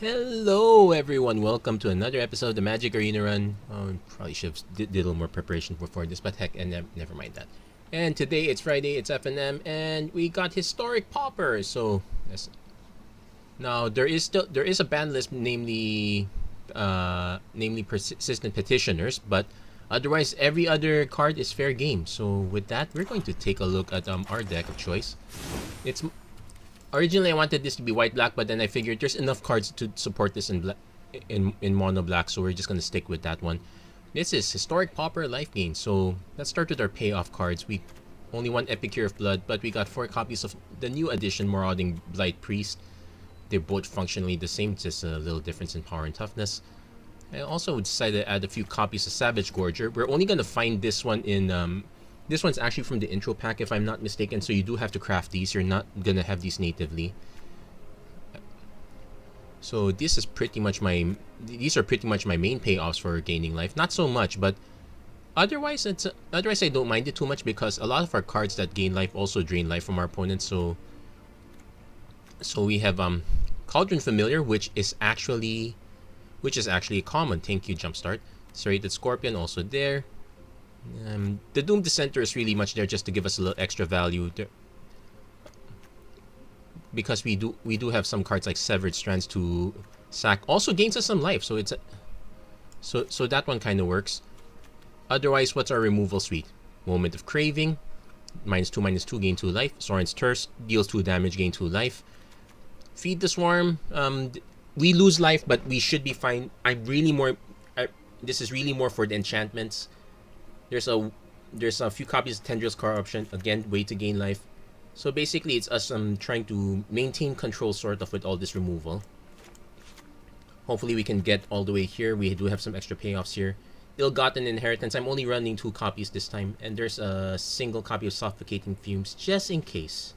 Hello everyone, welcome to another episode of the Magic Arena Run. Probably should have did a little more preparation before this, but heck, and never mind that. And today it's Friday, it's FNM, and we got historic Pauper. So yes. Now there is a ban list, namely persistent petitioners, but otherwise every other card is fair game. So with that, we're going to take a look at our deck of choice. It's Originally, I wanted this to be white-black, but then I figured there's enough cards to support this in mono-black, so we're just going to stick with that one. This is Historic Pauper Lifegain. So let's start with our payoff cards. We only one Epicure of Blood, but we got 4 copies of the new edition Marauding Blight Priest. They're both functionally the same, just a little difference in power and toughness. I also decided to add a few copies of Savage Gorger. We're only going to find this one in... This one's actually from the intro pack, if I'm not mistaken, so you do have to craft these. You're not gonna have these natively. So this is pretty much these are pretty much my main payoffs for gaining life. Not so much, but otherwise I don't mind it too much because a lot of our cards that gain life also drain life from our opponents. So we have Cauldron Familiar, which is actually a common. Thank you, Jumpstart. Serrated Scorpion also there. The Doom Dissenter is really much there just to give us a little extra value there, because we do have some cards like Severed Strands to sack. Also gains us some life, so it's so that one kind of works. Otherwise, what's our removal suite? Moment of Craving, -2/-2, gain 2 life. Soren's Terse deals 2 damage, gain 2 life. Feed the Swarm. We lose life, but we should be fine. This is really more for the enchantments. There's a few copies of Tendrils Corruption, again, way to gain life. So basically it's us trying to maintain control sort of with all this removal. Hopefully we can get all the way here. We do have some extra payoffs here. Ill-Gotten Inheritance, I'm only running 2 copies this time, and there's a single copy of Suffocating Fumes just in case.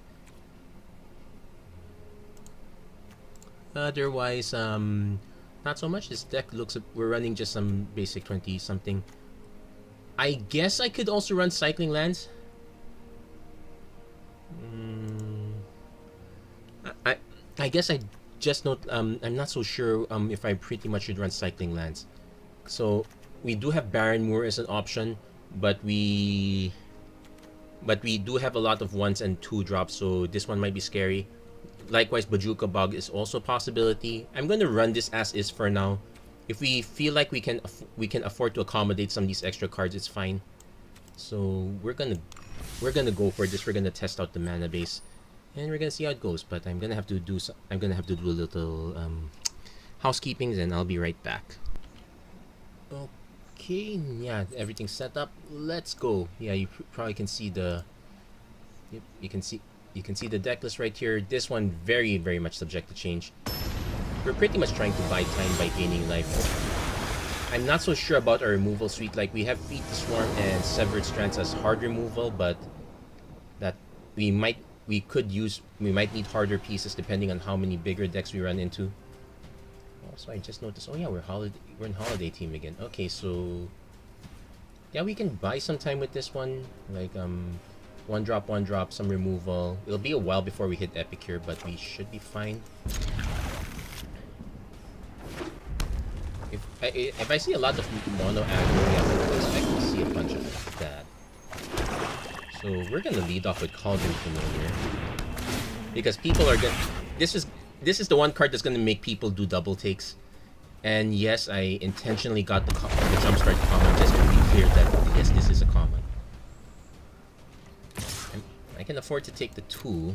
Otherwise, not so much. This deck we're running just some basic 20 something. I guess I could also run Cycling Lands. I guess I just not I'm not so sure if I pretty much should run Cycling Lands. So we do have Barren Moor as an option, but we do have a lot of 1s and 2 drops, so this one might be scary. Likewise, Bajuka Bog is also a possibility. I'm going to run this as is for now. If we feel like we can afford to accommodate some of these extra cards, it's fine. So we're gonna go for this. We're gonna test out the mana base, and we're gonna see how it goes. But I'm gonna have to do a little housekeeping, and I'll be right back. Okay, yeah, everything's set up. Let's go. Yeah, you probably can see the. Yep, you can see the deck list right here. This one very much subject to change. We're pretty much trying to buy time by gaining life. I'm not so sure about our removal suite. Like, we have Feed the Swarm and Severed Strands as hard removal, but that we might need harder pieces depending on how many bigger decks we run into. Also, I just noticed, oh yeah, we're in Holiday Team again. Okay, so yeah, we can buy some time with this one. Like 1 drop, some removal. It'll be a while before we hit Epicure, but we should be fine. If I see a lot of mono aggro, yeah, I would expect to see a bunch of that. So we're gonna lead off with Cauldron Familiar, because people are gonna. This is the one card that's gonna make people do double takes. And yes, I intentionally got the Jumpstart common just to be clear that yes, this is a common. I can afford to take the 2.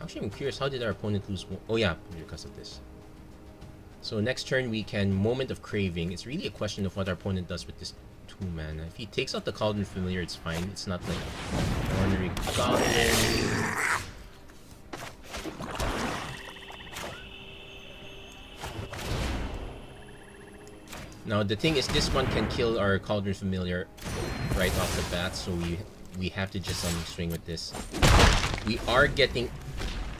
Actually, I'm curious, how did our opponent lose? Oh yeah, because of this. So next turn we can Moment of Craving. It's really a question of what our opponent does with this 2 mana. If he takes out the Cauldron Familiar, it's fine. It's not like Ornery Goblin. Now the thing is, this one can kill our Cauldron Familiar right off the bat, so we have to just swing with this.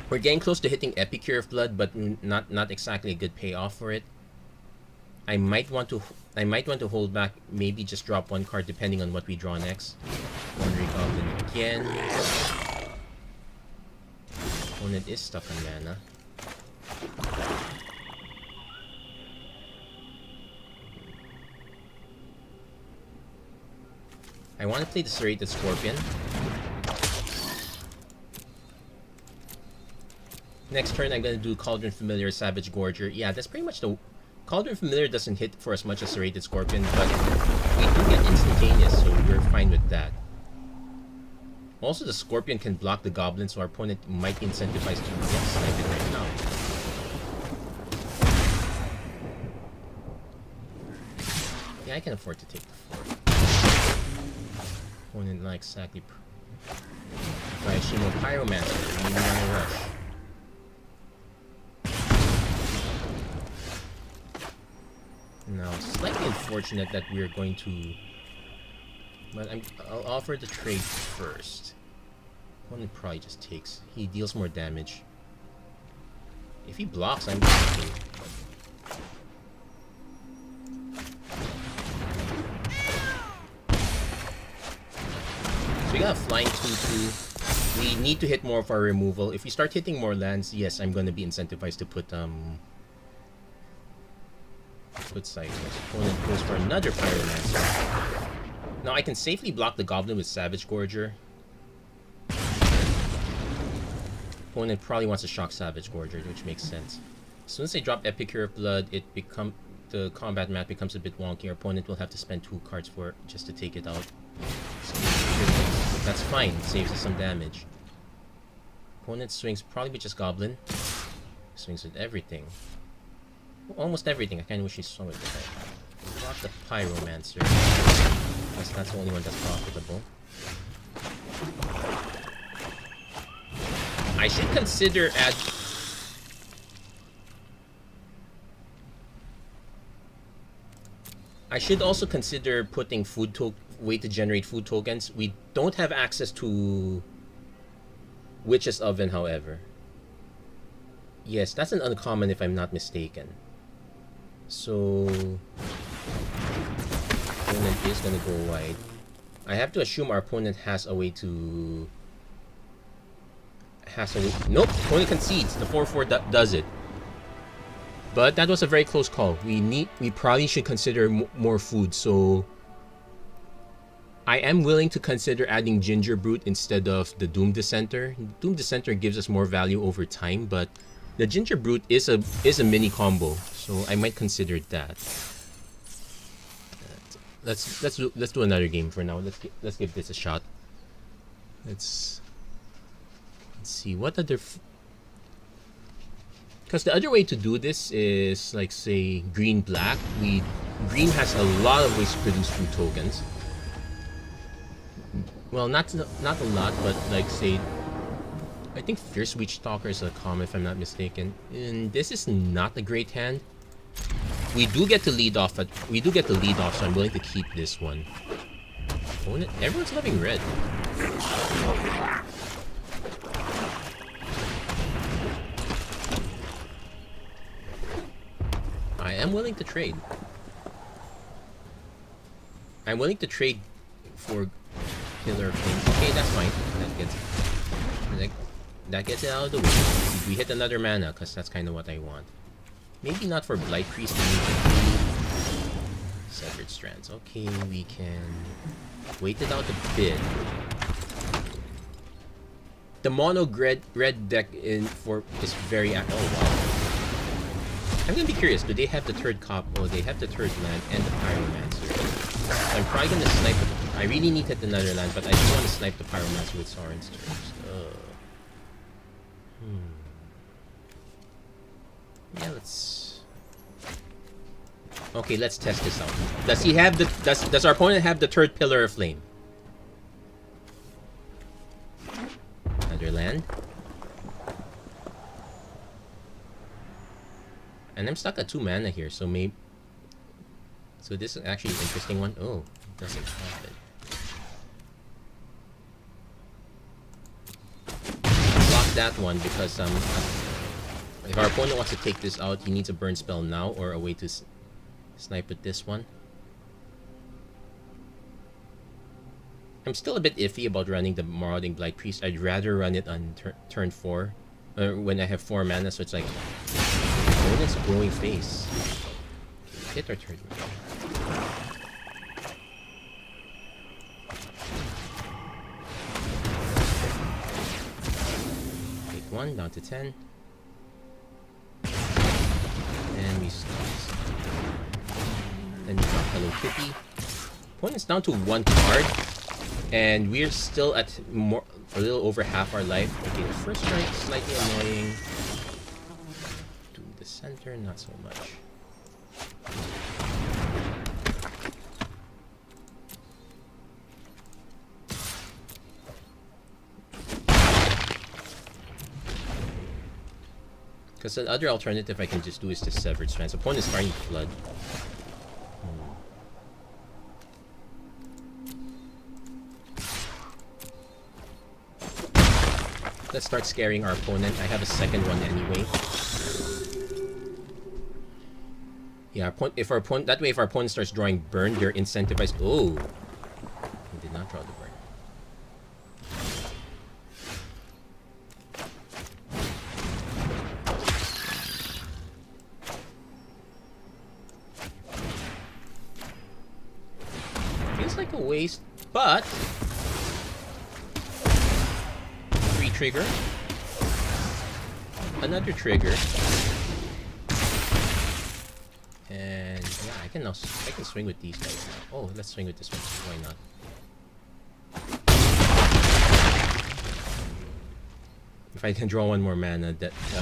We're getting close to hitting Epicure of Blood, but not exactly a good payoff for it. I might want to hold back, maybe just drop 1 card depending on what we draw next. Ornery Goblin again. Opponent is stuck on mana. I want to play the Serrated Scorpion. Next turn, I'm going to do Cauldron Familiar, Savage Gorger. Yeah, that's pretty much the... Cauldron Familiar doesn't hit for as much as Serrated Scorpion, but we do get instantaneous, so we're fine with that. Also, the Scorpion can block the Goblin, so our opponent might be incentivized to snipe it right now. Yeah, I can afford to take the 4. Opponent not exactly... Shimo Pyromancer, we need on a rush. Now, slightly unfortunate that we're going to... But I'll offer the trade first. Opponent probably just takes. He deals more damage. If he blocks, I'm going to take. So we got a flying 2-2. We need to hit more of our removal. If we start hitting more lands, yes, I'm going to be incentivized to put Cyclops. Opponent goes for another Pyromancer. Now I can safely block the Goblin with Savage Gorger. Opponent probably wants to shock Savage Gorger, which makes sense. As soon as I drop Epicure of Blood, the combat mat becomes a bit wonky. Our opponent will have to spend 2 cards for just to take it out. But that's fine, it saves us some damage. Opponent swings probably with just Goblin. Swings with everything. Almost everything. I kind of wish he saw it. Block the Pyromancer. Because that's the only one that's profitable. I should consider I should also consider putting way to generate food tokens. We don't have access to Witch's Oven, however. Yes, that's an uncommon if I'm not mistaken. So opponent is gonna go wide. I have to assume our opponent has a way to... Nope, opponent concedes. The 4-4 does it. But that was a very close call. We probably should consider more food, so... I am willing to consider adding Ginger Brute instead of the Doom Dissenter. Doom Dissenter gives us more value over time, but the Ginger Brute is a mini combo, so I might consider that. Let's do another game for now. Let's give this a shot. Let's see what other. Because the other way to do this is like say green black. Green has a lot of ways to produce food tokens. Well, not a lot, but like say. I think Fierce Witch Stalker is a common if I'm not mistaken. And this is not a great hand. We do get to lead off, so I'm willing to keep this one. Everyone's loving red. I am willing to trade. I'm willing to trade for Killer Flame. Okay, that's fine. That gets it out of the way. We hit another mana, because that's kind of what I want. Maybe not for Blight Priest. Severed Strands. Okay, we can wait it out a bit. The mono red deck is very... Oh, wow. I'm going to be curious. Do they have the third cop? Oh, they have the third land and the Pyromancer. So I'm probably going to snipe it. I really need to hit another land, but I just want to snipe the Pyromancer with Sorin's Terms. Yeah, let's... Okay, let's test this out. Does he have the... Does our opponent have the third Pillar of Flame? Another land. And I'm stuck at 2 mana here, so maybe... So this is actually an interesting one. Oh, it doesn't have it. Block that one because if our opponent wants to take this out, he needs a burn spell now or a way to snipe with this one. I'm still a bit iffy about running the Marauding Blight Priest. I'd rather run it on turn 4 when I have 4 mana, so it's like opponent's growing face. Hit our turn. Take 1 down to 10. And we start. Then we got Hello Kitty. Opponent's down to 1 card, and we're still at a little over half our life. Okay, the first strike slightly annoying. To the center, not so much. Because the other alternative I can just do is the Severed Strands. Opponent's starting to flood. Let's start scaring our opponent. I have a second one anyway. Yeah, if our opponent, that way if our opponent starts drawing burn, they're incentivized. Oh, he did not draw the burn. Feels like a waste, but trigger, another trigger, and yeah, I can swing with these guys now. Oh, let's swing with this one. Why not? If I can draw one more mana,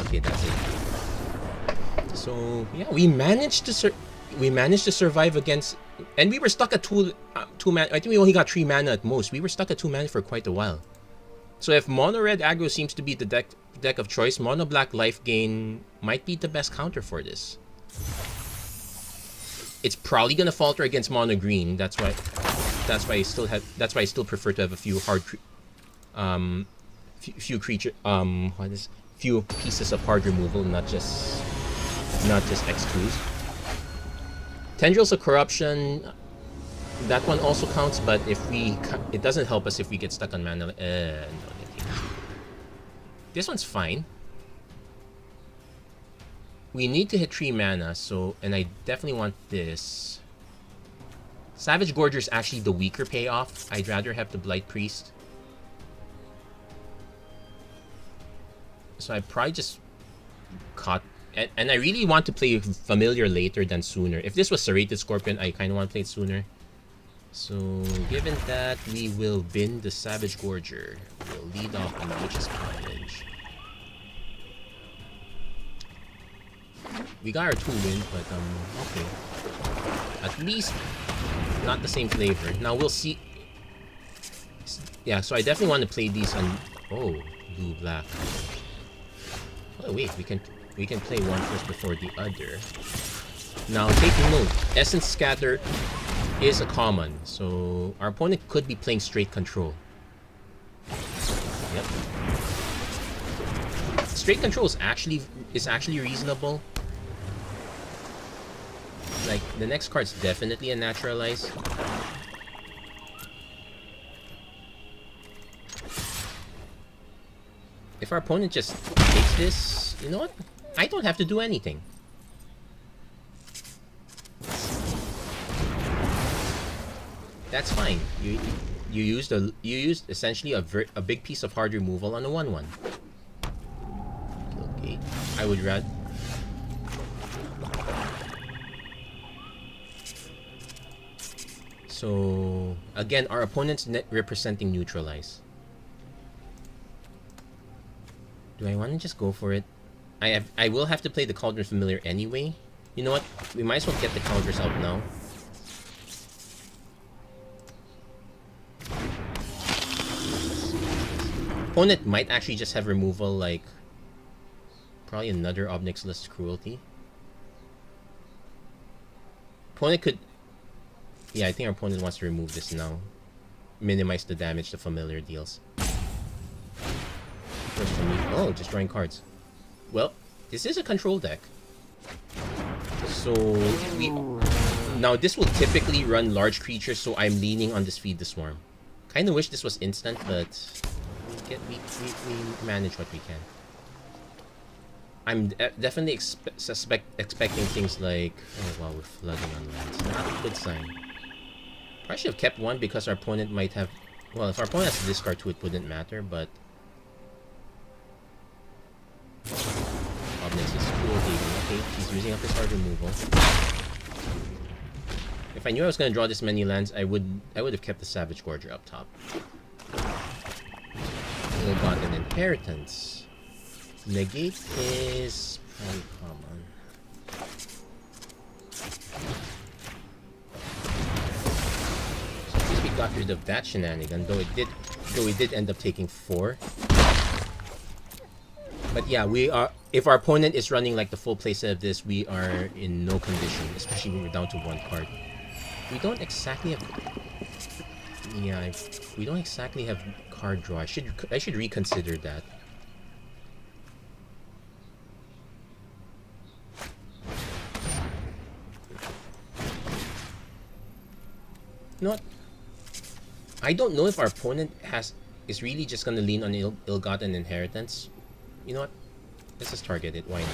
okay, that's it. So yeah, we managed to survive against, and we were stuck at two mana. I think we only got 3 mana at most. We were stuck at 2 mana for quite a while. So if mono red aggro seems to be the deck of choice, mono black Lifegain might be the best counter for this. It's probably gonna falter against mono green. That's why I still prefer to have a few few pieces of hard removal, not just X2s. Tendrils of Corruption. That one also counts, but it doesn't help us if we get stuck on mana. No, this one's fine. We need to hit 3 mana, and I definitely want this. Savage Gorger is actually the weaker payoff. I'd rather have the Blight Priest. So I probably just caught, and I really want to play Familiar later than sooner. If this was Serrated Scorpion, I kind of want to play it sooner. So, given that, we will bin the Savage Gorger. We'll lead off on Witch's Cottage. We got our 2 wins, but okay. At least not the same flavor. Now we'll see. Yeah, so I definitely want to play these on. Oh, blue black. Oh wait, we can play one first before the other. Now take note, Essence Scatter is a common, so our opponent could be playing straight control. Yep. Straight control is actually reasonable. Like, the next card's definitely a Naturalize. If our opponent just takes this, you know what? I don't have to do anything. That's fine. You used essentially a big piece of hard removal on a 1/1. Okay, I would rather. So again, our opponent's net representing Neutralize. Do I want to just go for it? I will have to play the Cauldron Familiar anyway. You know what? We might as well get the counters out now. Opponent might actually just have removal, like probably another Obnixilus Cruelty. Opponent could. Yeah, I think our opponent wants to remove this now. Minimize the damage the Familiar deals. First for me. Oh, just drawing cards. Well, this is a control deck. So now this will typically run large creatures, so I'm leaning on this Feed the Swarm. Kinda wish this was instant, but we manage what we can. definitely expecting things like, oh wow, we're flooding on lands. Not a good sign. Probably should have kept one because our opponent might have. Well, if our opponent has to discard two, it wouldn't matter. But Obnix is cool. Okay, he's using up his hard removal. If I knew I was gonna draw this many lands, I would have kept the Savage Gorger up top. We got an Inheritance. Negate is probably common. So at least we got rid of that shenanigan, though we did end up taking 4. But yeah, we are. If our opponent is running like the full playset of this, we are in no condition, especially when we're down to 1 card. We don't exactly have. Yeah, we don't exactly have card draw. I should reconsider that. You know what? I don't know if our opponent is really just gonna lean on ill-gotten inheritance. You know what? Let's just target it. Why not?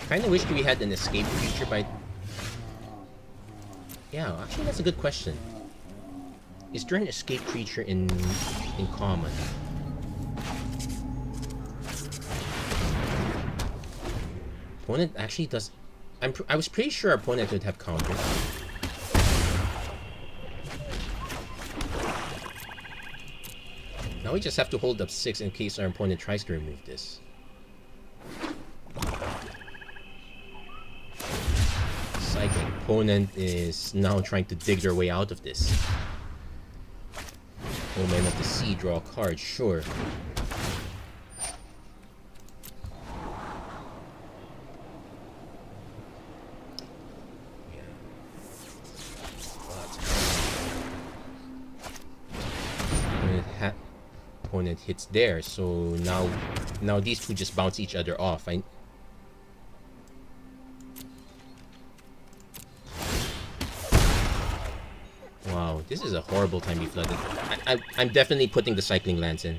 Kinda wish we had an escape creature by... Yeah, actually that's a good question. Is there an escape creature in common? Opponent actually does... I was pretty sure our opponent would have counter. Now we just have to hold up 6 in case our opponent tries to remove this. Cycling opponent is now trying to dig their way out of this. Omen of the Sea, draw a card, sure. Opponent hits there, so now these two just bounce each other off. Wow, this is a horrible time we flooded. I'm definitely putting the cycling lands in.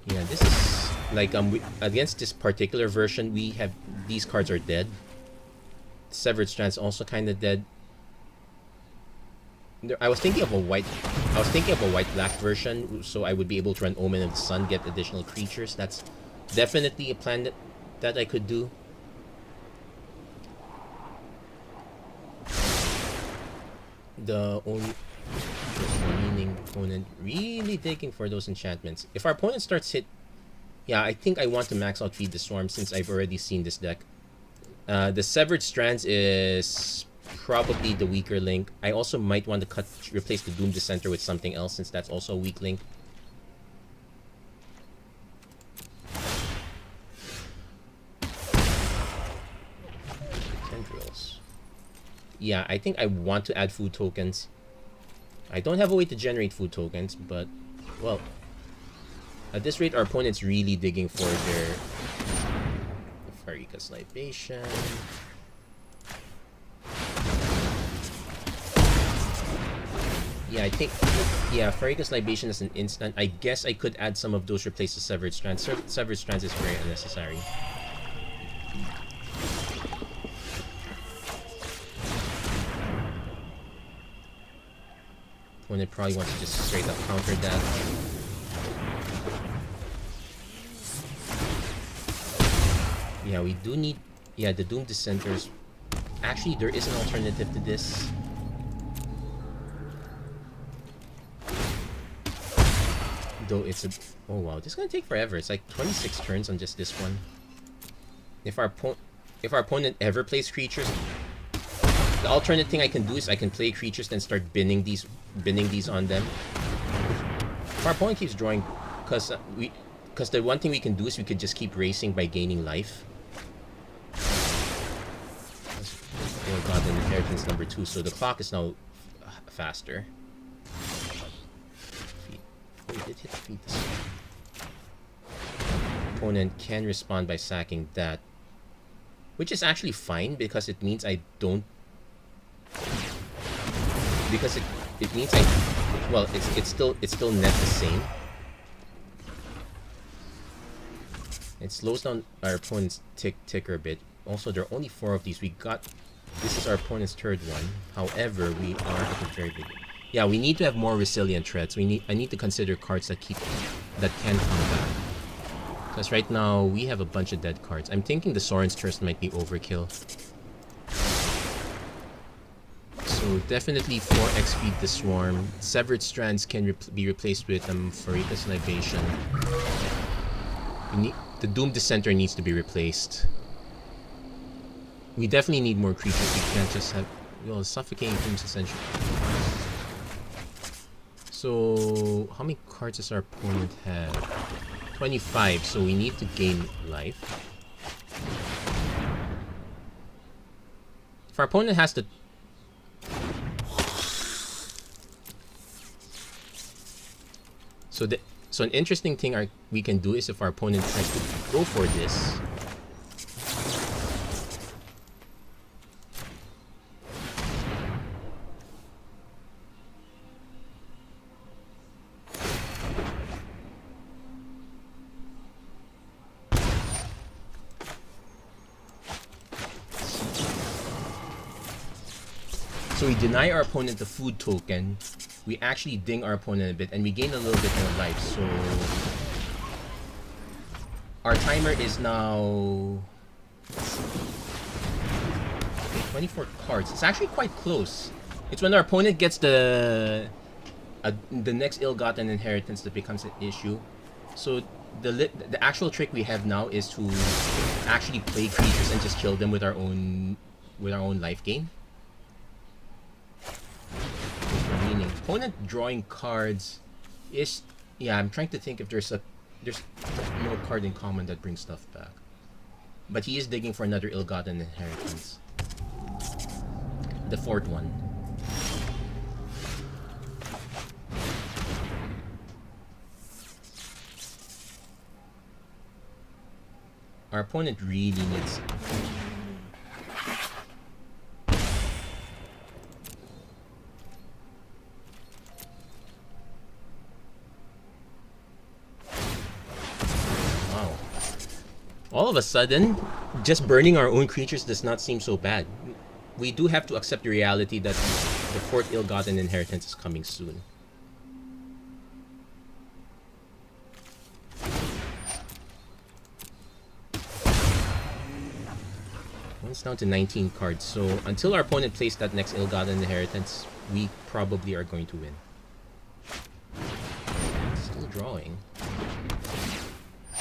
Yeah, this is like against this particular version, we have these cards are dead. Severed Strands also kind of dead. I was thinking of a white-black version, so I would be able to run Omen of the Sun, get additional creatures. That's definitely a plan that I could do. The only meaning opponent really digging for those enchantments. If our opponent starts hit, yeah, I think I want to max out Feed the Swarm since I've already seen this deck. The Severed Strands is probably the weaker link. I also might want to replace the Doom Dissenter with something else since that's also a weak link. Tendrils. Yeah, I think I want to add food tokens. I don't have a way to generate food tokens, but, well, at this rate, our opponent's really digging for their Farika's Libation. Yeah, I think... Yeah, Farika's Libation is an instant. I guess I could add some of those, replace the Severed Strands. Severed Strands is very unnecessary. Opponent probably wants to just straight up counter that. Yeah, we do need... Yeah, the Doom Dissenters. Actually, there is an alternative to this. Though it's a... Oh wow, this is gonna take forever. It's like 26 turns on just this one. If our opponent ever plays creatures, the alternate thing I can do is I can play creatures then start binning these on them. If our opponent keeps drawing, because the one thing we can do is we could just keep racing by gaining life. Oh god, then inheritance number 2, so the clock is now faster. Oh, he did hit feed this one. Opponent can respond by sacking that. which is actually fine because it means I don't. Because it means I. Well, it's still net the same. It slows down our opponent's ticker a bit. Also, there are only 4 of these. This is our opponent's 3rd one. However, we are at the very beginning. Yeah, we need to have more resilient threats. I need to consider cards that can come back. Because right now we have a bunch of dead cards. I'm thinking the Soren's Thirst might be overkill. So definitely 4x feed the Swarm. Severed Strands can be replaced with Farika's Libation. The Doom Dissenter needs to be replaced. We definitely need more creatures. We can't just have... Well, Suffocating Fumes essentially. So, how many cards does our opponent have? 25, so we need to gain life. If our opponent has to... So an interesting thing we can do is if our opponent tries to go for this... So we deny our opponent the food token, we actually ding our opponent a bit, and we gain a little bit more life, so... Our timer is now... 24 cards. It's actually quite close. It's when our opponent gets the next ill-gotten inheritance that becomes an issue. So the actual trick we have now is to actually play creatures and just kill them with our own life gain. Meaning, opponent drawing cards is... Yeah, I'm trying to think if there's no card in common that brings stuff back. But he is digging for another ill-gotten inheritance. The 4th one. Our opponent really needs... Wow. All of a sudden, just burning our own creatures does not seem so bad. We do have to accept the reality that the 4th ill-gotten inheritance is coming soon. It's down to 19 cards, so until our opponent plays that next ill-gotten inheritance, we probably are going to win. Still drawing.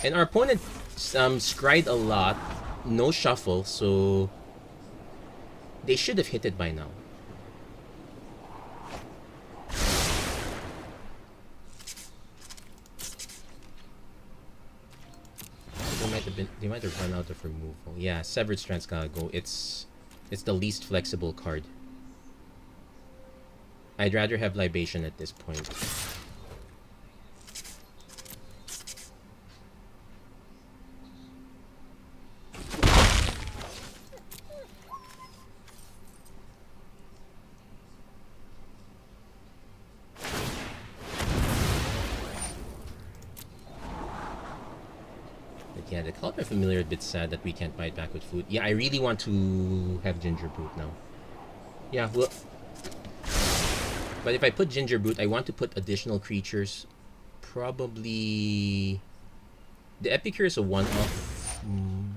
And our opponent scried a lot, no shuffle, so they should have hit it by now. They might have run out of removal. Yeah, Severed Strands gotta go. It's the least flexible card. I'd rather have Libation at this point. Yeah, the Cauldron Familiar is a bit sad that we can't buy it back with food. Yeah, I really want to have Ginger Brute now. Yeah, well... But if I put Ginger Brute, I want to put additional creatures. Probably... The Epicure is a one-off.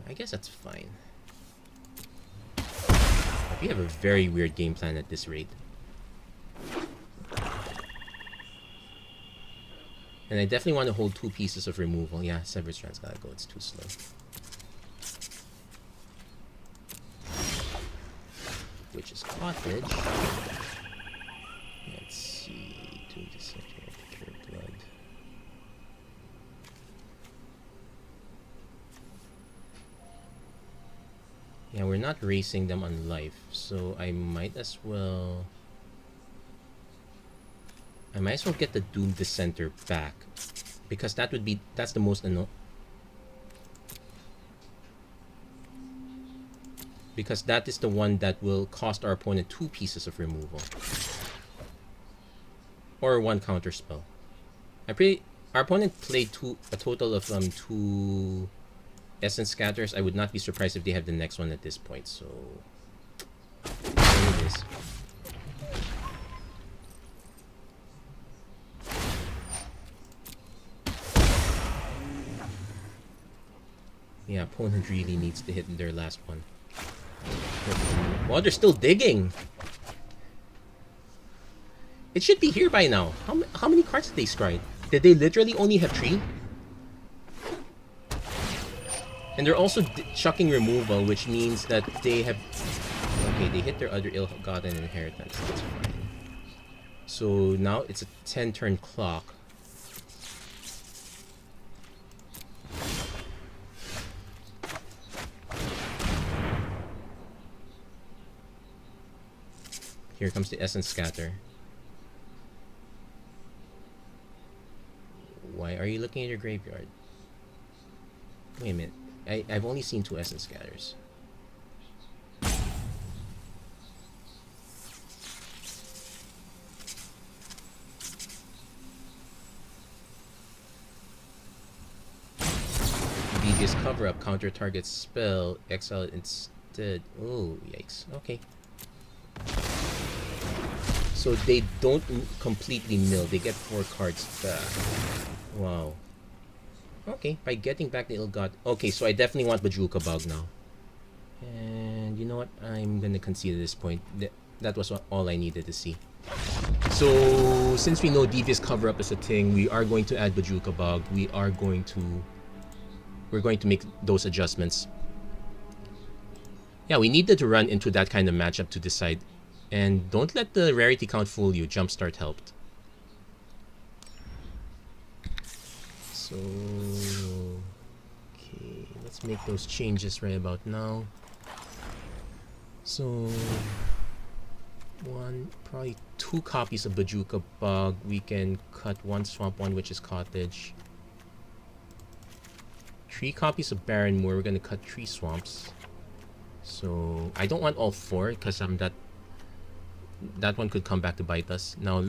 I guess that's fine. But we have a very weird game plan at this rate. And I definitely want to hold 2 pieces of removal. Yeah, Severed Strands gotta go. It's too slow. Witch's Cottage. Let's see. Doom Dissenter, Pure Blood. Yeah, we're not racing them on life, so I might as well get the Doom Dissenter back, because that's the most because that is the one that will cost our opponent 2 pieces of removal. Or 1 counter spell. Our opponent played a total of 2 Essence Scatters. I would not be surprised if they have the next one at this point, so there it is. Yeah, opponent really needs to hit their last one. Oh, they're still digging. It should be here by now. How many cards did they scry? Did they literally only have 3? And they're also chucking removal, which means that they have... Okay, they hit their other ill-gotten inheritance. That's fine. So now it's a 10-turn clock. Here comes the Essence Scatter. Why are you looking at your graveyard? Wait a minute. I've only seen 2 Essence Scatters. Devious Cover-Up, counter target spell, exile it instead. Oh, yikes. Okay. So they don't completely mill. They get 4 cards back. Wow. Okay, by getting back the ill-got... Okay, so I definitely want Bazooka Bug now. And you know what? I'm gonna concede at this point. That was all I needed to see. So, since we know Devious Cover-Up is a thing, we are going to add Bazooka Bug. We're going to make those adjustments. Yeah, we needed to run into that kind of matchup to decide. And don't let the rarity count fool you. Jumpstart helped. So, okay, let's make those changes right about now. So, probably 2 copies of Bazooka Bug. We can cut 1 Swamp 1, which is Cottage. 3 copies of Barren Moor. We're gonna cut 3 swamps. So, I don't want all 4 because that one could come back to bite us. Now,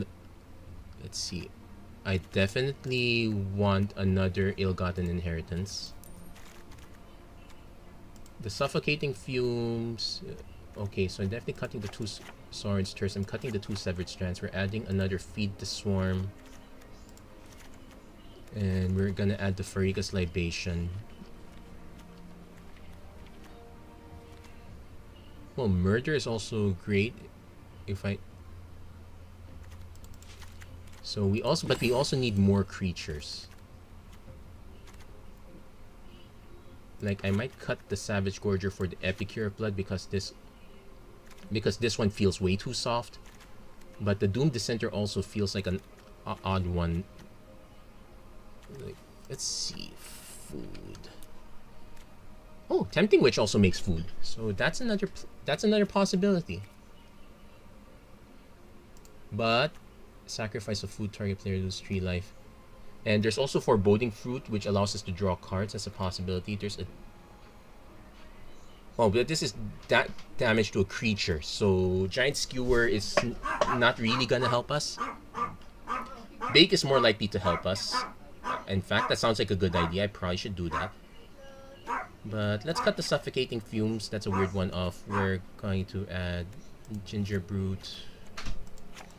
let's see. I definitely want another ill-gotten inheritance. The Suffocating Fumes. Okay, so I'm definitely cutting the 2 Swords Terse. I'm cutting the 2 Severed Strands. We're adding another Feed the Swarm. And we're gonna add the Farika's Libation. Well, Murder is also great. But we also need more creatures. Like, I might cut the Savage Gorger for the Epicure of Blood because this one feels way too soft. But the Doom Dissenter also feels like an odd one. Like, let's see, food. Oh, Tempting Witch also makes food, so that's another possibility. But sacrifice of food, target player loses 3 life. And there's also Foreboding Fruit, which allows us to draw cards as a possibility. There's a... Oh, but this is that damage to a creature, so Giant Skewer is not really gonna help us. Bake is more likely to help us. In fact, that sounds like a good idea. I probably should do that. But let's cut the Suffocating Fumes. That's a weird one off. We're going to add Ginger Brute.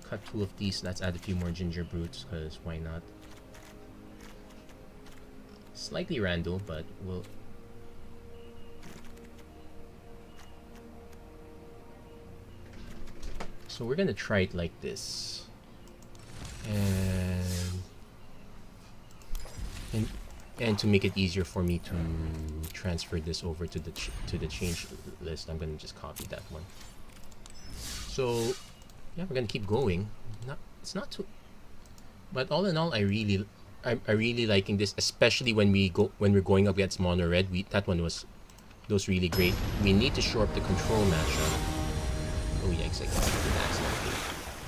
Cut 2 of these. Let's add a few more Ginger Brutes, because why not? Slightly random, but we'll... So we're gonna try it like this. And to make it easier for me to transfer this over to the change list, I'm gonna just copy that one. So yeah, we're gonna keep going. It's not too, but all in all, I'm really liking this, especially when we're going up against mono red. That was really great. We need to shore up the control matchup. Oh yikes! I got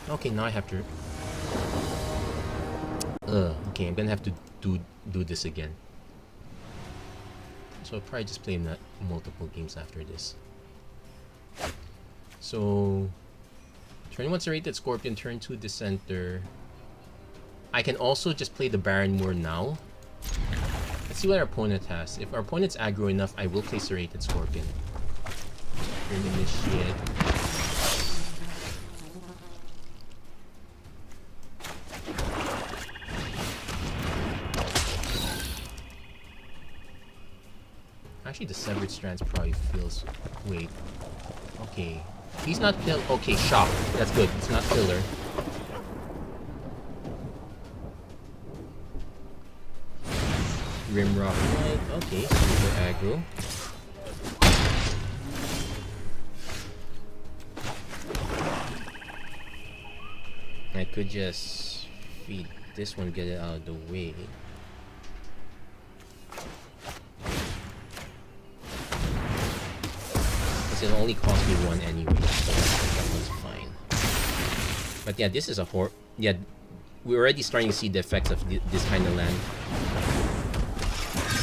it. Okay, now I have to. Okay, I'm gonna have to do this again. So I'll probably just play multiple games after this. So turn 1 serrated Scorpion, turn 2 Dissenter. I can also just play the Baron Moor now. Let's see what our opponent has. If our opponent's aggro enough, I will play serrated Scorpion. Turn Initiate. Actually, the Severed Strands probably feels... Wait. Okay. He's not pill... Okay, Shock. That's good. It's not Pillar. Rimrock Knight. Okay, super aggro. I could just feed this one, get it out of the way. It'll only cost me 1 anyway, so that one's fine. But yeah, this is a yeah, we're already starting to see the effects of this kind of land.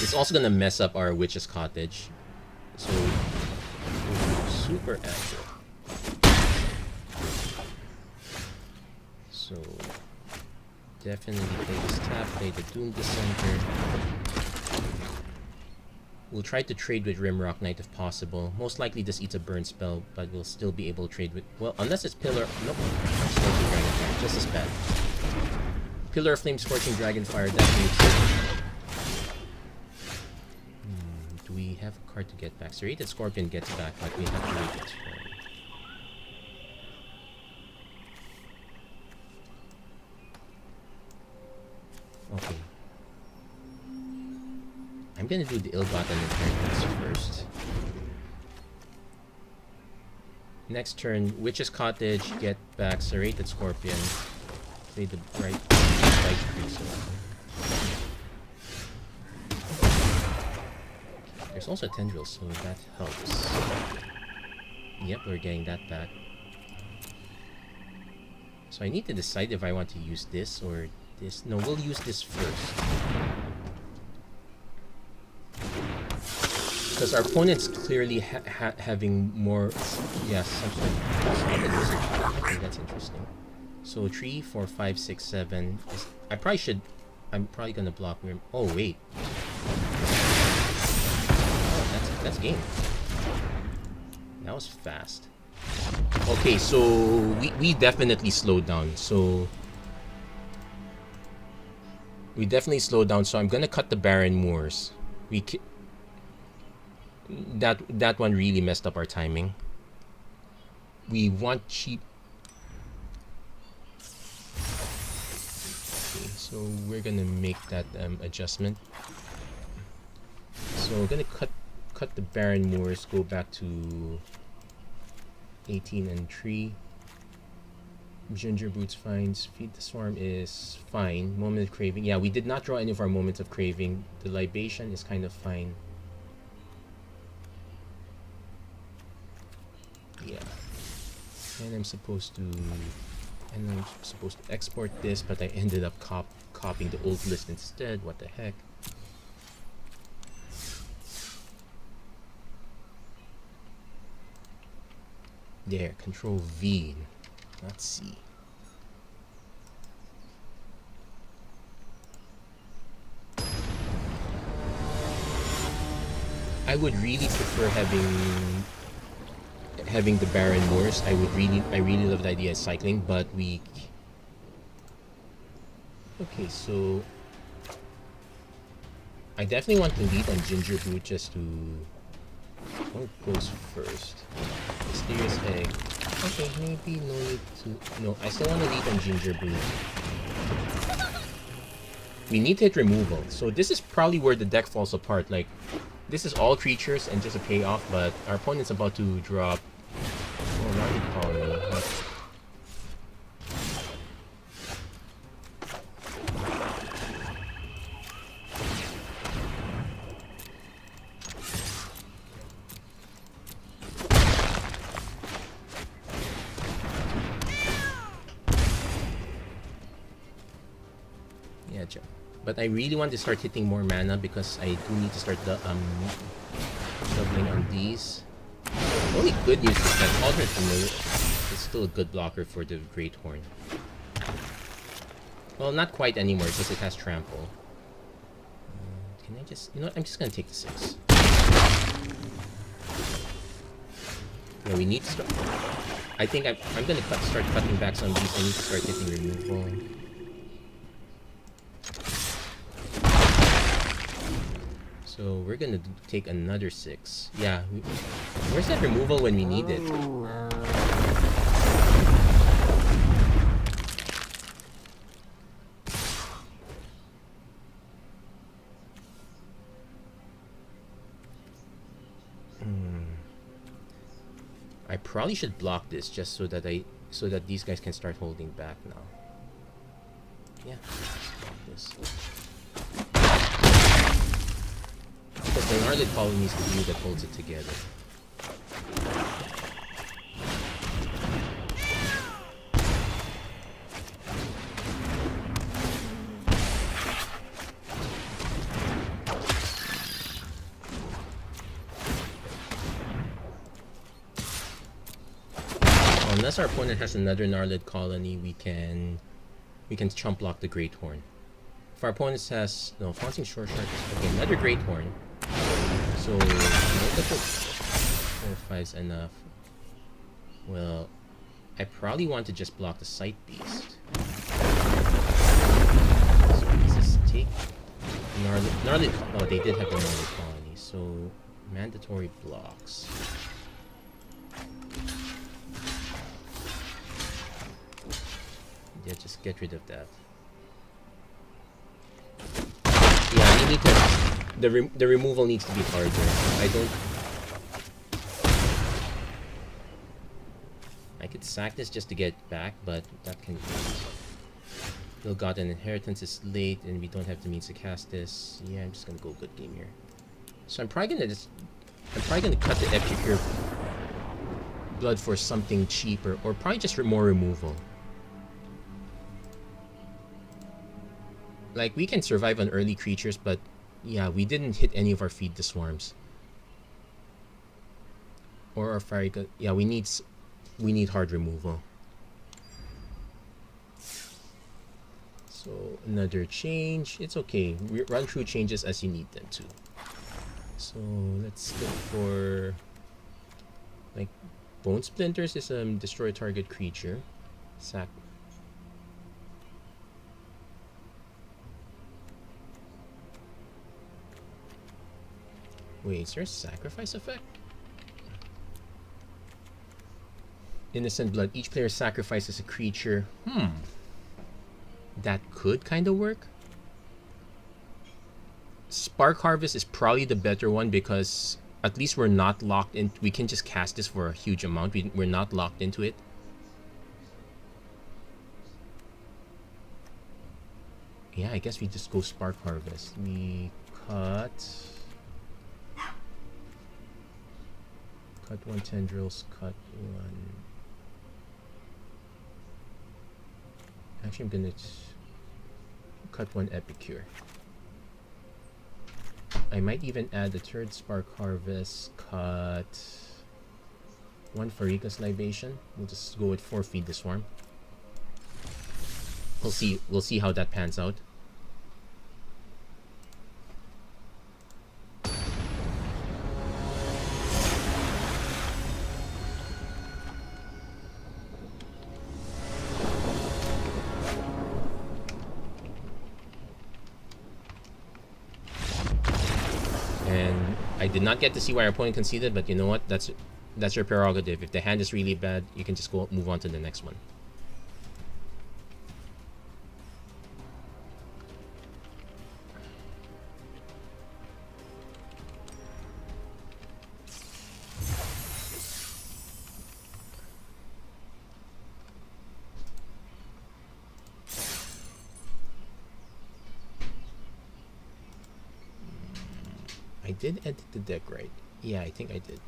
It's also gonna mess up our Witch's Cottage. So super aggro. So definitely play this tap, play the Doom Dissenter. We'll try to trade with Rimrock Knight if possible. Most likely this eats a burn spell, but we'll still be able to trade with... Well, unless it's Pillar... Nope. Dragonfire. Just as bad. Pillar of Flame, Scorching Dragonfire. That makes sense. Do we have a card to get back? Serrated Scorpion gets back, but we have to wait its turn. Okay. I'm gonna do the Ilgat and Inheritance first. Next turn, Witch's Cottage, get back Serrated Scorpion. Play the right crease. There's also a Tendril, so that helps. Yep, we're getting that back. So I need to decide if I want to use this or this. No, we'll use this first. Because our opponent's clearly having more... Yeah, some sort of solid wizard. I think that's interesting. So 3, 4, 5, 6, 7... I probably should... I'm probably gonna block... Oh, wait. Oh, that's game. That was fast. Okay, so we definitely slowed down. So... We definitely slowed down, so I'm gonna cut the Baron Moors. That one really messed up our timing. We want cheap. Okay, so we're gonna make that adjustment. So we're gonna cut the Baron Moors, go back to 18 and 3. Ginger Boots finds. Feed the Swarm is fine. Moment of Craving. Yeah, we did not draw any of our moments of craving. The Libation is kind of fine. Yeah, and I'm supposed to export this, but I ended up copying the old list instead. What the heck? There, Control V. Let's see. I would really prefer having the Baron Moors. I really love the idea of cycling, but we... Okay, so... I definitely want to lead on Ginger Boot just to... What goes first? Mysterious Egg. Okay, maybe no need to... No, I still want to lead on Ginger Boot. We need to hit removal. So this is probably where the deck falls apart. Like, this is all creatures and just a payoff, but our opponent's about to drop... Oh, Rowdy Colony. Yeah, but I really want to start hitting more mana because I do need to start doubling on these. Only good news is that Cauldron is still a good blocker for the Great Horn. Well, not quite anymore because it has Trample. Can I just... You know what? I'm just gonna take the 6. Yeah, we need to start... I think I'm gonna start cutting back some of these. I need to start hitting removal. So we're gonna take another 6. Yeah, where's that removal when we need it? I probably should block this just so that these guys can start holding back now. Yeah, block this. Because the Gnarlid Colony is the glue that holds it together. Unless our opponent has another Gnarlid Colony, we can chump block the Great Horn. If our opponent has Flaunting Short Shark, okay, another Great Horn. So multiple 4 or 5 is enough. Well, I probably want to just block the Sight Beast. So let's just take Gnarlid. Oh, they did have the Gnarlid Colony, so mandatory blocks. Yeah, just get rid of that. Yeah, we need to... The removal needs to be harder. I could sack this just to get back, but that can wait. Ill-Gotten Inheritance is late, and we don't have the means to cast this. Yeah, I'm just gonna go good game here. So I'm probably gonna cut the Epicure Blood for something cheaper, or probably just more removal. Like, we can survive on early creatures, but yeah, we didn't hit any of our Feed the Swarms. Or our Fiery Gut. Yeah, we need hard removal. So, another change. It's okay. Run through changes as you need them to. So, let's look for... Like, Bone Splinters is destroy target creature. Sack. Wait, is there a sacrifice effect? Innocent Blood. Each player sacrifices a creature. That could kind of work. Spark Harvest is probably the better one because at least we're not locked in. We can just cast this for a huge amount. We're not locked into it. Yeah, I guess we just go Spark Harvest. We cut 1 Tendrils, cut 1. Actually, I'm gonna cut 1 Epicure. I might even add the 3rd Spark Harvest, cut 1 Farika's Libation. We'll just go with 4 Feed the Swarm. We'll see how that pans out. I did not get to see why our opponent conceded, but you know what? That's your prerogative. If the hand is really bad, you can just move on to the next one. I did edit the deck right. Yeah, I think I did.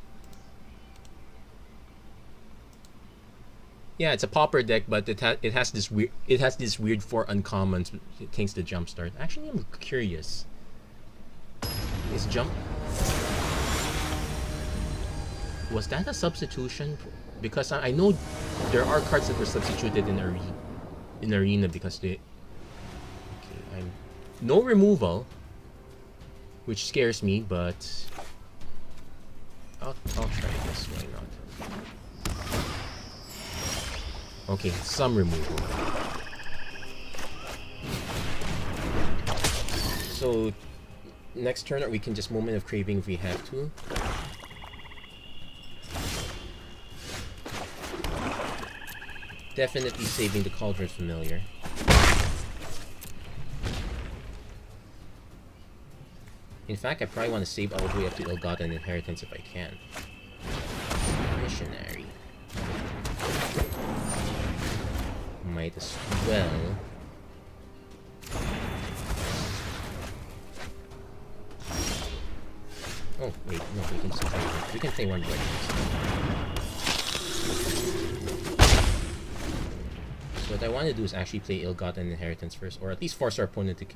Yeah, it's a Pauper deck, but it has this weird 4 uncommons. It takes the jump start. Actually, I'm curious. Is jump? Was that a substitution? Because I know there are cards that were substituted in arena because they. Okay, I'm no removal, which scares me, but I'll try this. Why not? Okay, some removal. So next turn we can just Moment of Craving if we have to. Definitely saving the Cauldron Familiar. In fact, I probably want to save all the way up to Ill-Gotten Inheritance if I can. Missionary. Might as well. Oh, wait, no, we can still play one. We can play one right. So what I want to do is actually play Ill-Gotten Inheritance first, or at least force our opponent to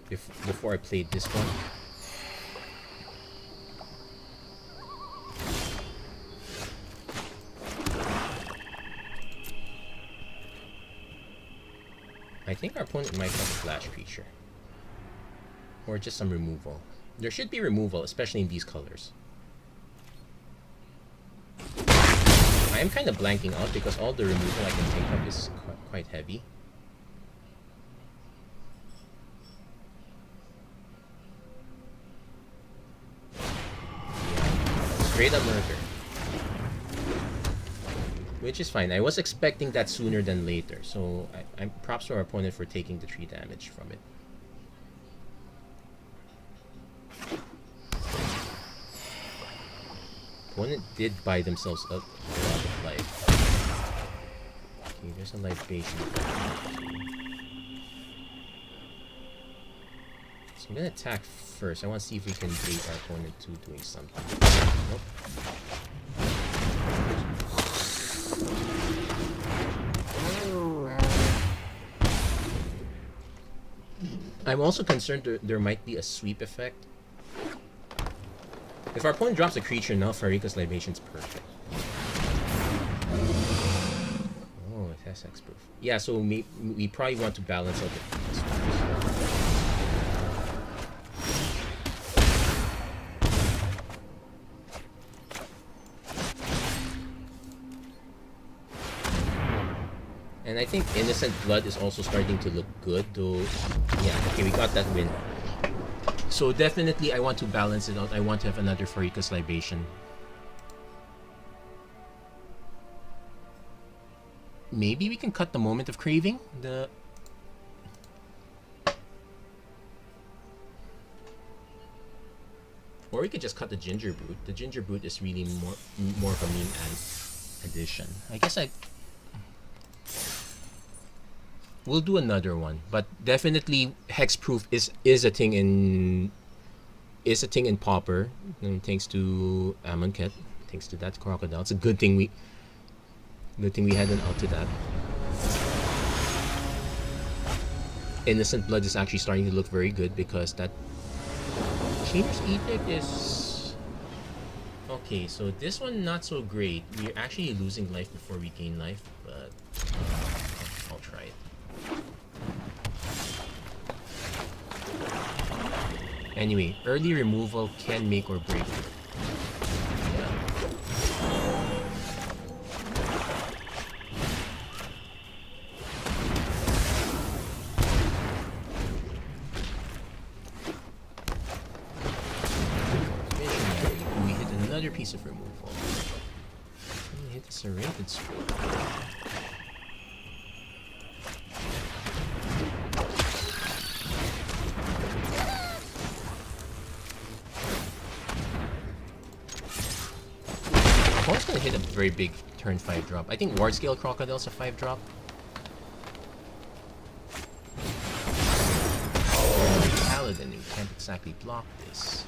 before I played this one. I think our opponent might have a flash creature. Or just some removal. There should be removal, especially in these colors. I am kind of blanking out because all the removal I can think of is quite heavy. Yeah. Straight up murder. Which is fine. I was expecting that sooner than later, so I'm props to our opponent for taking the 3 damage from it. Opponent did buy themselves a lot of life. Okay, there's a libation. So I'm gonna attack first. I want to see if we can bait our opponent to doing something. Nope. I'm also concerned there might be a sweep effect. If our opponent drops a creature, now Farika's Libation's perfect. Oh, it has hexproof. Yeah, so we probably want to balance out the And I think Innocent Blood is also starting to look good, though. Yeah, okay, we got that win. So definitely I want to balance it out. I want to have another Farika's Libation. Maybe we can cut the Moment of Craving. Or we could just cut the Ginger Brute. The Ginger Brute is really more of a meme addition. I guess we'll do another one, but definitely hexproof is a thing in Pauper, and thanks to Amonkhet, thanks to that crocodile. It's a good thing we had an out to that. Innocent Blood is actually starting to look very good because that Chainer's Edict is okay. So this one not so great. We're actually losing life before we gain life, but I'll try it. Anyway, early removal can make or break. We hit another piece of removal. We hit the Serrated Sword. I was gonna hit a very big turn 5 drop. I think Ward Scale Crocodile's a 5 drop. Paladin, you can't exactly block this.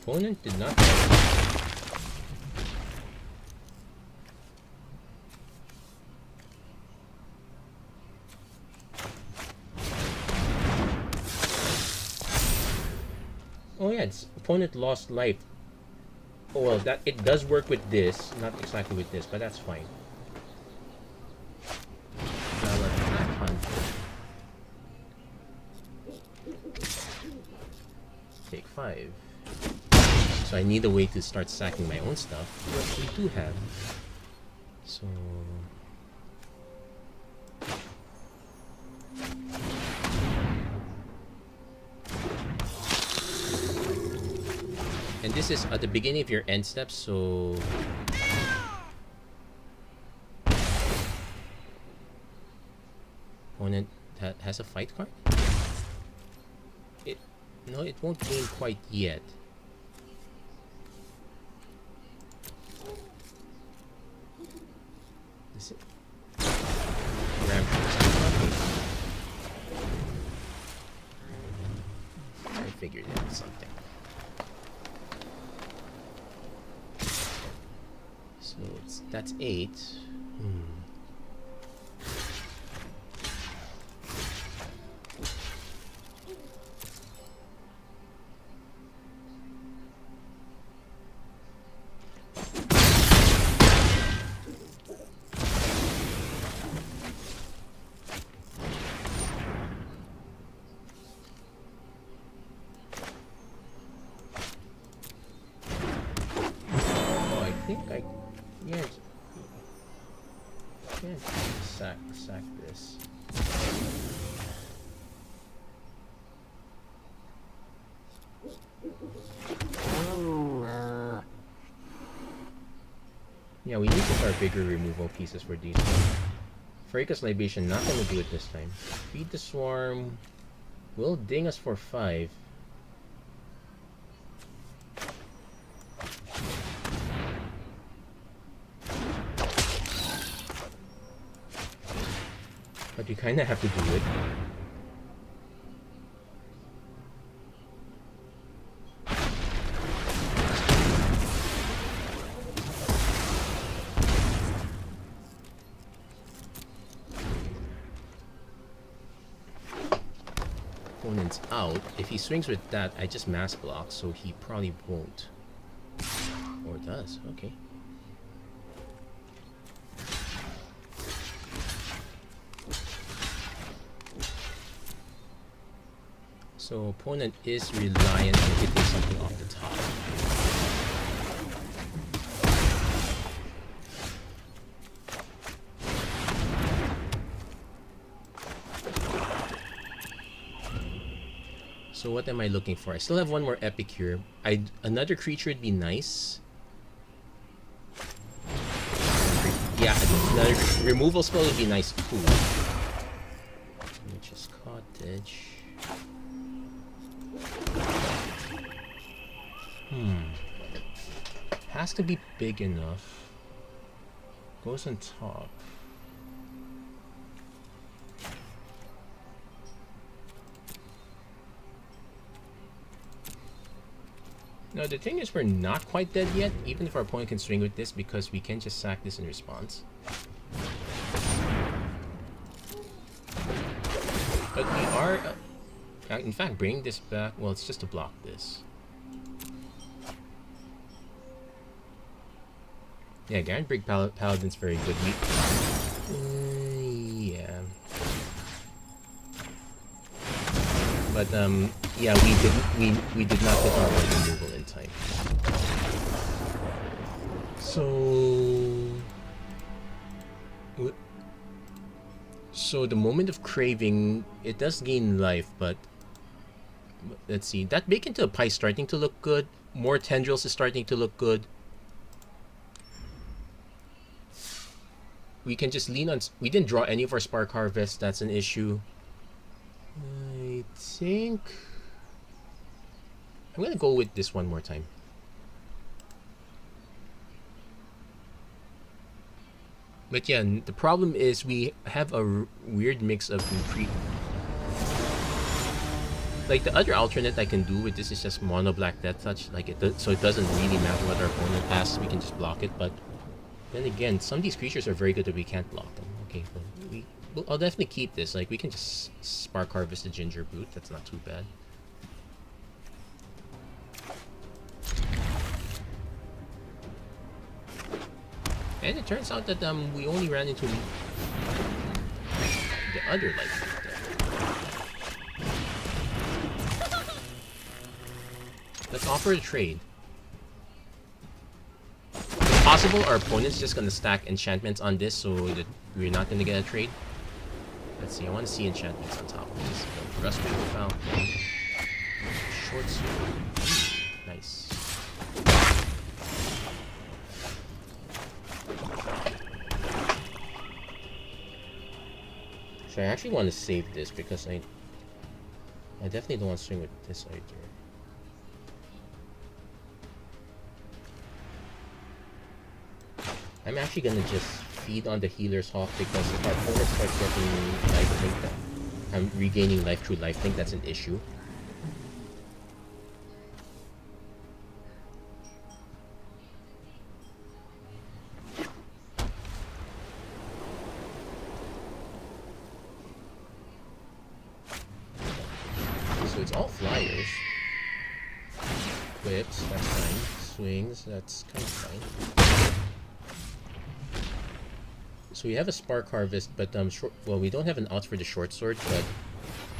Opponent did not. Oh yeah, its opponent lost life. Oh well, that it does work with this, not exactly with this, but that's fine. Now let's attack hunt. Take 5. So I need a way to start sacking my own stuff, which we do have. So and this is at the beginning of your end steps, so opponent has a fight card? No, it won't gain quite yet. Is it? I figured it was something. So that's 8. Sack this. Yeah, we need to start bigger removal pieces for these. Fracas Libation, not gonna do it this time. Feed the Swarm will ding us for 5. But you kinda have to do it. Opponent's out. If he swings with that, I just mass block, so he probably won't. Or does, okay. So opponent is reliant on hitting something off the top. So what am I looking for? I still have one more epic here. Another creature would be nice. Yeah, another removal spell would be nice too. Which is Cottage. Has to be big enough. Goes on top. No, the thing is we're not quite dead yet, even if our opponent can swing with this, because we can just sack this in response. But we are, in fact, bringing this back. Well, it's just to block this. Yeah, Garen Brig Paladin's very good. Yeah. But yeah, we did not get our removal in time. So the moment of craving, it does gain life, but let's see. That Bacon to a Pie is starting to look good. More Tendrils is starting to look good. We can just lean on... We didn't draw any of our Spark Harvest. That's an issue. I think... I'm going to go with this one more time. But yeah, the problem is we have a weird mix of... Like the other alternate I can do with this is just mono black death touch, like so it doesn't really matter what our opponent has, we can just block it. But then again, some of these creatures are very good that we can't block them. Okay, well, I'll definitely keep this. Like we can just Spark Harvest the Ginger Brute, that's not too bad. And it turns out that we only ran into the other life. Let's offer a trade. It's possible our opponent's just gonna stack enchantments on this so that we're not gonna get a trade. Let's see, I want to see enchantments on top of this. Rustwing Falcon. Short sword. Nice. So I actually want to save this because I definitely don't want to swing with this either. I'm actually gonna just feed on the Healer's Hawk because if our opponent starts getting lifelink, I'm regaining life through lifelink, that's an issue. So it's all flyers. Whips, that's fine. Swings, that's kind of fine. So we have a Spark Harvest, but well, we don't have an out for the short sword, but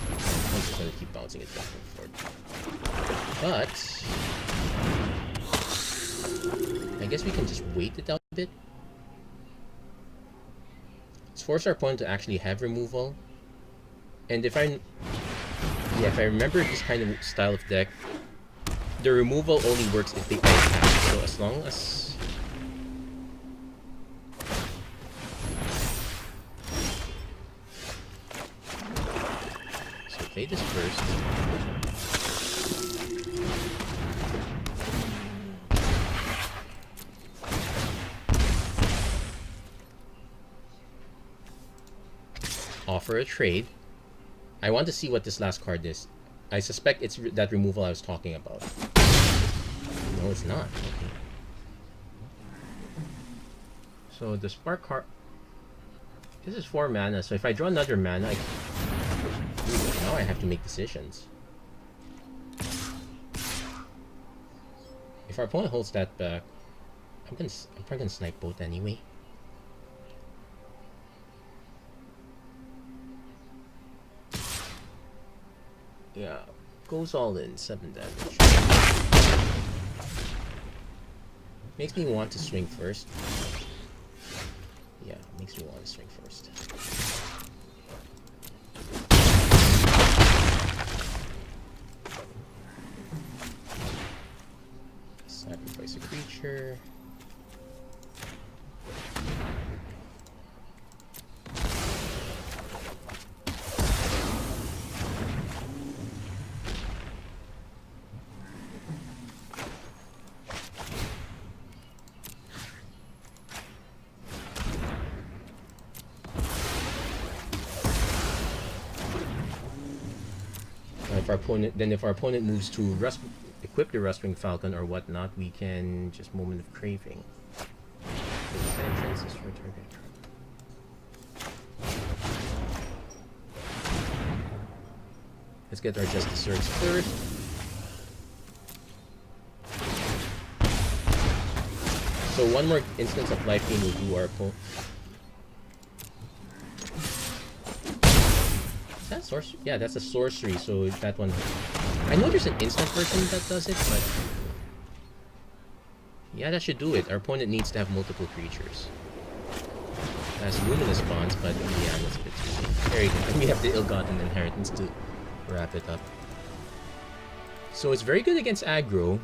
I'm just gonna keep bouncing it back and forth. But I guess we can just wait it out a bit. Let's force our opponent to actually have removal. And if I remember this kind of style of deck, the removal only works if they all pass. So as long as play this first. Offer a trade. I want to see what this last card is. I suspect it's that removal I was talking about. No, it's not. Okay. So the Spark card. This is 4 mana, so if I draw another mana, now I have to make decisions. If our opponent holds that back, I'm probably gonna snipe both anyway. Yeah, goes all in, 7 damage. Makes me want to swing first. Yeah, makes me want to swing first. Sacrifice a creature. If our opponent moves to equip the Rustwing Falcon or whatnot, we can just Moment of Craving. Let's get our Justice Surge first. So one more instance of Lifegain will do our opponent. That sorcery? Yeah, that's a sorcery, so that one... I know there's an instant version that does it, but... yeah, that should do it. Our opponent needs to have multiple creatures. That's Luminous Bonds, but yeah, that's a bit too late. There you go. And we have the Ill-Gotten Inheritance to wrap it up. So it's very good against aggro.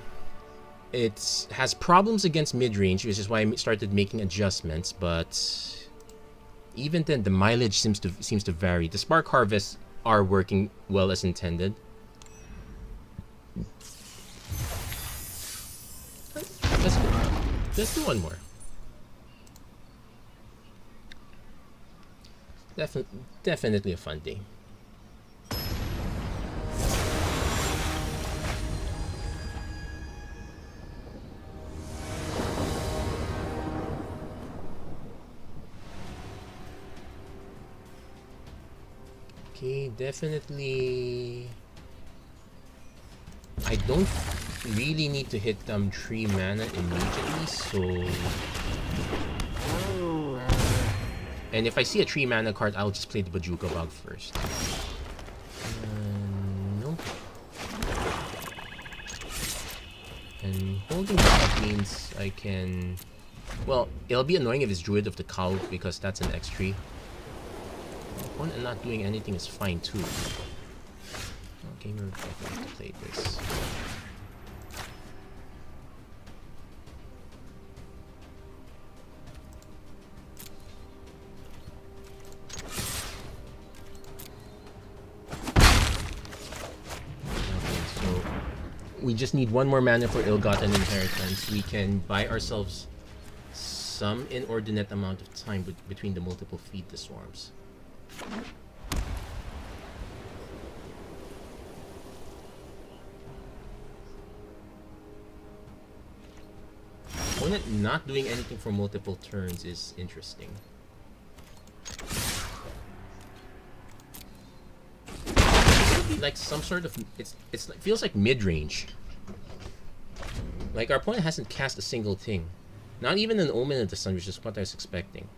It has problems against mid-range, which is why I started making adjustments, but... even then, the mileage seems to vary. The Spark Harvests are working well as intended. Let's do one more. Definitely a fun day. Okay, definitely. I don't really need to hit 3 mana immediately, so. And if I see a 3 mana card, I'll just play the Bajuka Bug first. No. And holding that means I can. Well, it'll be annoying if it's Druid of the Cowl because that's an X3. And not doing anything is fine too. Okay, we're definitely going to play this. Okay, so we just need one more mana for Ill-Gotten Inheritance. We can buy ourselves some inordinate amount of time between the multiple Feed the Swarms. Opponent not doing anything for multiple turns is interesting. Like some sort of it feels like mid-range. Like our opponent hasn't cast a single thing. Not even an Omen of the Sun, which is what I was expecting.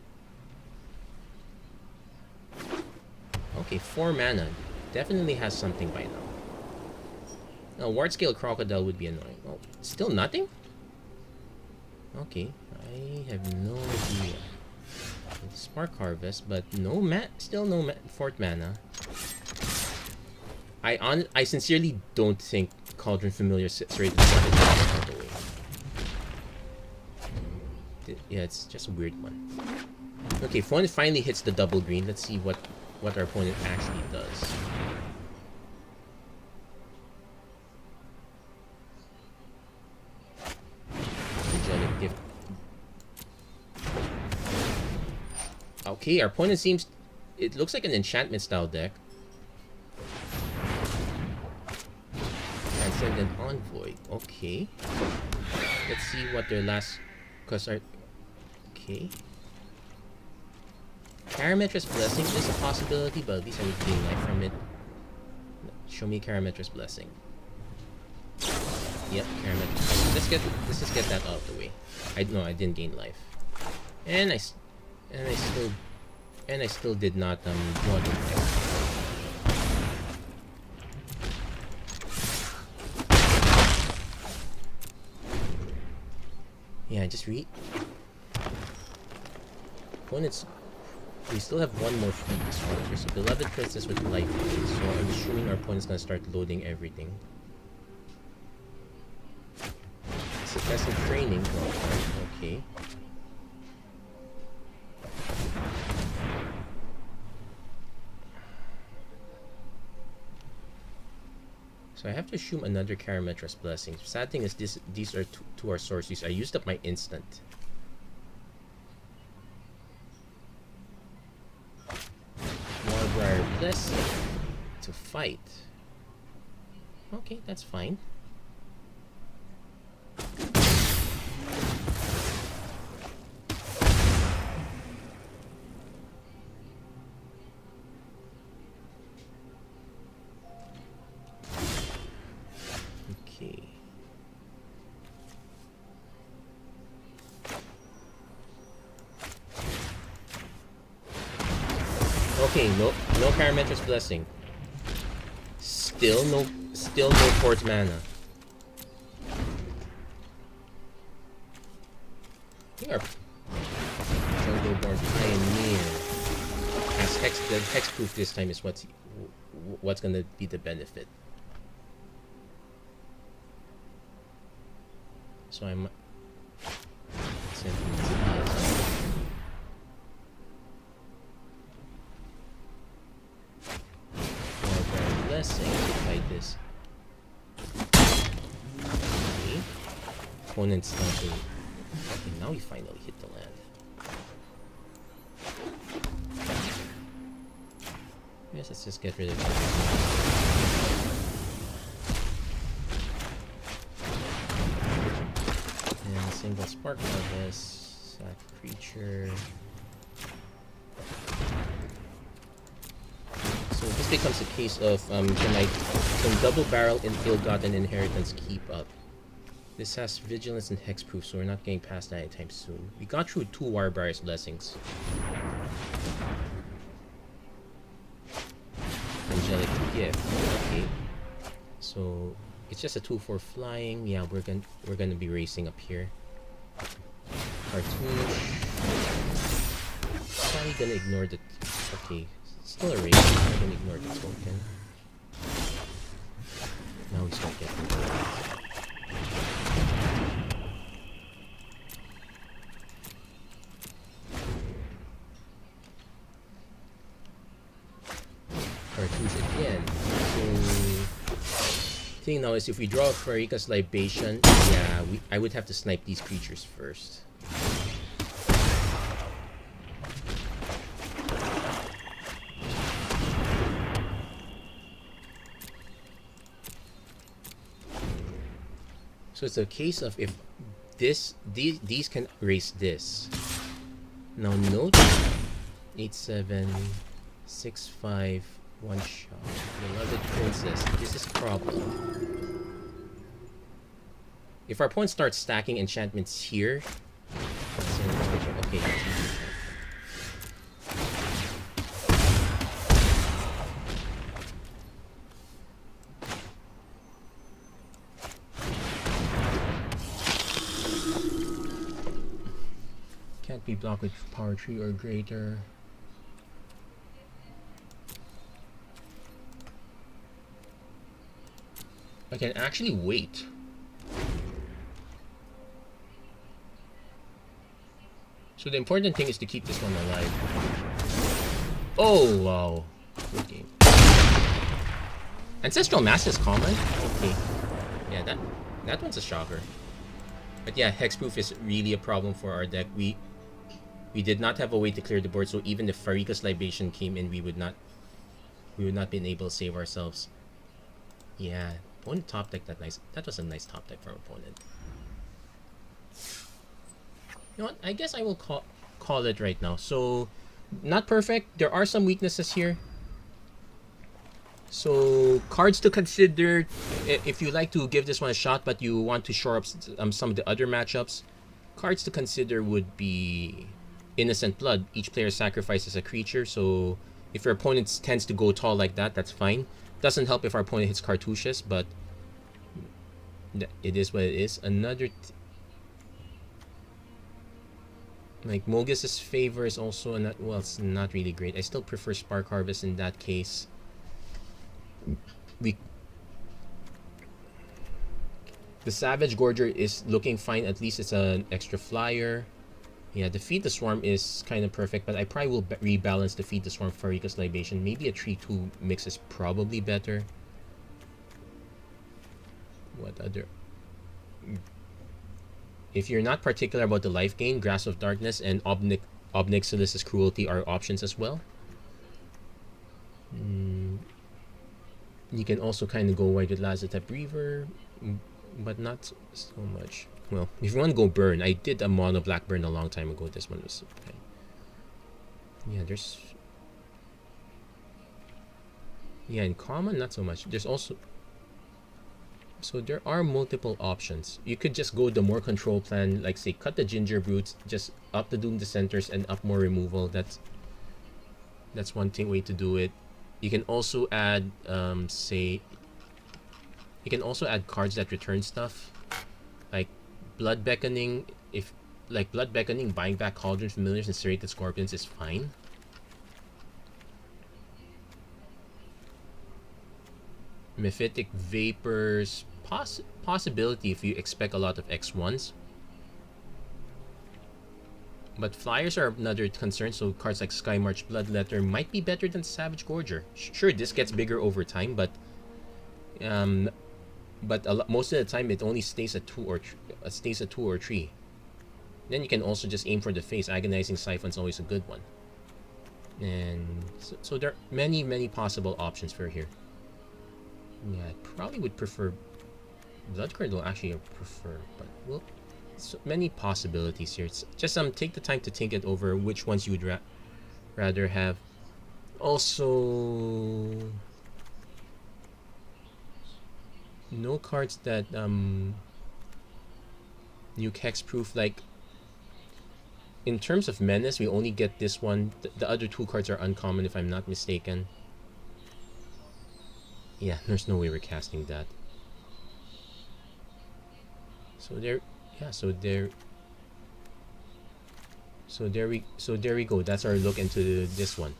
Okay, 4 mana. Definitely has something by now. Now, Ward Scale Crocodile would be annoying. Oh, still nothing? Okay, I have no idea. Spark Harvest, but no still no 4th mana. I sincerely don't think Cauldron Familiar sits right inside the way. Yeah, it's just a weird one. Okay, if one finally hits the double green, let's see what our opponent actually does. Angelic Gift. Okay, our opponent seems... It looks like an enchantment style deck. Transcendent Envoy. Okay. Let's see what their last... Because our... Okay. Karametra's Blessing is a possibility, but at least I would gain life from it. Show me Karametra's Blessing. Yep, Karametra's. Let's just get that out of the way. I didn't gain life, and I still did not draw the effect. Yeah, just read. Opponents. We still have one more Feed the Swarms. So Beloved Princess with Lifegain. So I'm assuming our opponent's gonna start loading everything. Successive Training. Okay. So I have to assume another Karametra's Blessing. Sad thing is these are two our sources. I used up my instant. Warbriar Blessing to fight. Okay, that's fine. Okay. Okay, no Karametra's Blessing. Still no 4th mana. We are Jungleborn Pioneer. As the hexproof this time is what's gonna be the benefit. So I'm Blessing to fight this. Okay. Opponent's down to... Okay, now we finally hit the land. Yes, let's just get rid of it. And single Spark Harvest, sack creature. So this becomes a case of can double barrel and ill-gotten inheritance keep up? This has vigilance and hexproof, so we're not getting past that anytime soon. We got through 2 Warbar's blessings. Angelic gift. Okay. So it's just a 2/4 flying. Yeah, we're gonna be racing up here. Cartoonish. Probably gonna ignore the. Okay, still a race. I'm gonna ignore the token. Now we start getting. Cartouche again. So thing now is if we draw Farika's Libation, yeah, I would have to snipe these creatures first. So it's a case of if these can raise this. Now note 8/7/6/5 1 shot. Beloved Princess. This is a problem. If our opponent starts stacking enchantments here, okay. Can't be blocked with power 3 or greater. I can actually wait. So the important thing is to keep this one alive. Oh, wow. Good game. Ancestral Mass is common? Okay. Yeah, that one's a shocker. But yeah, hexproof is really a problem for our deck. We did not have a way to clear the board, so even if Farika's Libation came in, we would not be able to save ourselves. Yeah. Opponent top deck that nice. That was a nice top deck for our opponent. You know what? I guess I will call it right now. So, not perfect. There are some weaknesses here. So, cards to consider if you like to give this one a shot, but you want to shore up some of the other matchups. Cards to consider would be Innocent Blood. Each player sacrifices a creature. So, if your opponent tends to go tall like that, that's fine. Doesn't help if our opponent hits cartouches, but it is what it is. Another like Mogus's Favor is also not, well, it's not really great. I still prefer Spark Harvest in that case. The Savage Gorger is looking fine. At least it's an extra flyer. Yeah, the Feed the Swarm is kind of perfect, but I probably will rebalance the Feed the Swarm for Farika's Libation. Maybe a 3/2 mix is probably better. What other? If you're not particular about the life gain, Grasp of Darkness and Obnixilus's Cruelty are options as well. You can also kind of go wide with Lazotep Reaver, but not so much. Well, if you want to go burn, I did a mono black burn a long time ago. This one was okay. Yeah, there's. Yeah, in common, not so much. There's also. So there are multiple options. You could just go the more control plan, like say cut the Ginger Brutes, just up the Doom Dissenters and up more removal. That's one way to do it. You can also add say. You can also add cards that return stuff, like Blood Beckoning. If like Blood Beckoning, buying back Cauldron Familiars and Serrated Scorpions is fine. Mephitic Vapors, possibility if you expect a lot of X1s. But flyers are another concern, so cards like Skymarch Bloodletter might be better than Savage Gorger. Sure, this gets bigger over time, but most of the time it only stays at 2 or 3. Then you can also just aim for the face. Agonizing Siphon's always a good one. And so there are many possible options for here. Yeah, I probably would prefer Blood Curdle. Actually, I prefer, but well, so many possibilities here. It's just take the time to think it over which ones you would rather have. Also, no cards that nuke hexproof. Like, in terms of menace, we only get this one. The other two cards are uncommon, if I'm not mistaken. Yeah, there's no way we're casting that. So there, yeah. So there we go. That's our look into this one.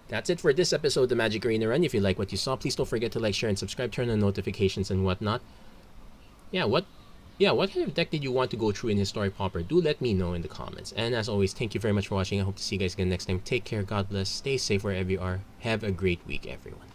That's it for this episode of the Magic Arena Run. If you like what you saw, please don't forget to like, share, and subscribe. Turn on notifications and whatnot. What kind of deck did you want to go through in Historic Pauper? Do let me know in the comments. And as always, thank you very much for watching. I hope to see you guys again next time. Take care. God bless. Stay safe wherever you are. Have a great week, everyone.